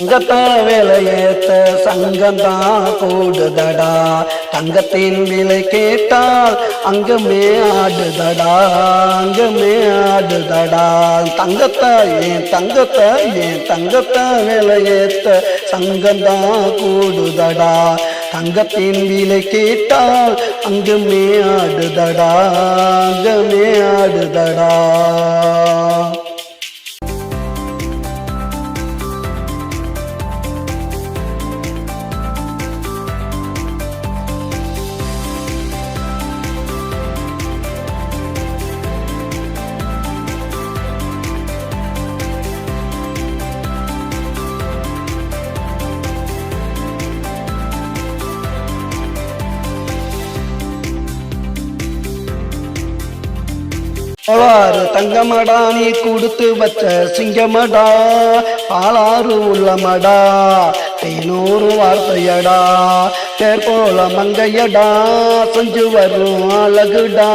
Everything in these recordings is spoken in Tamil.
தங்கத்த விலையேத்த சங்கந்தான் கூடுதடா. தங்கத்தின் விலை கேட்டால் அங்கமே ஆடுதடா, அங்கமே ஆடுதடா. தங்கத்தை ஏன் தங்கத்தை விலையேத்த சங்கந்தான் கூடுதடா. தங்கத்தின் விலை கேட்டால் அங்கமே ஆடுதடா, அங்கமே ஆடுதடா. பாலாறு தங்கமடா, நீ கொடுத்து வச்ச சிங்கமடா. பாலாறு உள்ளமடா, தேனூறு வார்த்தையடா. தேர் போல மங்கையடா, செஞ்சு வரும் அழகுடா.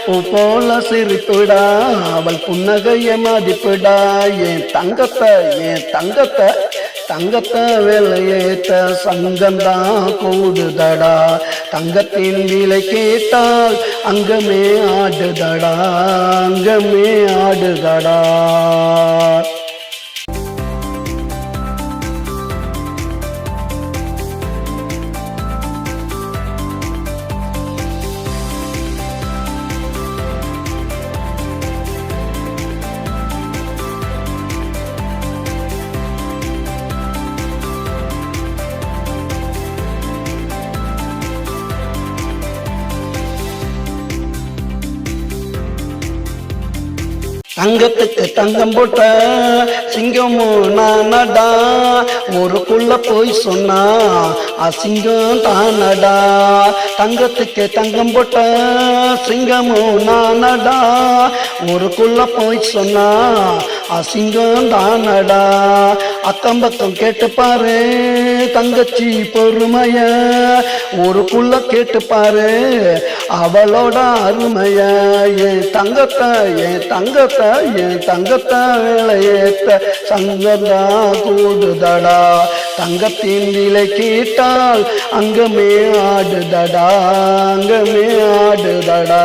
பூ போல சிரிப்புடா, அவள் புன்னகைய மதிப்புடா. என் தங்கத்தை தங்கத்தை விலையேத்த சங்கந்தான் கூடுதடா. தங்கத்தின் விலை கேட்டால் அங்கமே ஆடுதடா, அங்கமே ஆடுதடா. தங்கத்துக்கு தங்கம் போட்ட சிங்கமும் நானடா. ஊருக்குள்ள போய் சொன்னா அசிங்கம் தானடா. தங்கத்துக்கு தங்கம் போட்ட சிங்கமும் நானடா. ஊருக்குள்ள போய் சொன்னா அசிங்கம் தானடா. அக்கம் பக்கம் கேட்டு பாரு தங்கச்சி பொறுமைய. ஊருக்குள்ள கேட்டு பாரு அவளோட அருமைய. என் தங்கத்தை விலையேத்த சங்கந்தான் கூடுதடா. தங்கத்தின் விலை கேட்டால் அங்கமே ஆடுதடா, அங்கமே ஆடுதடா.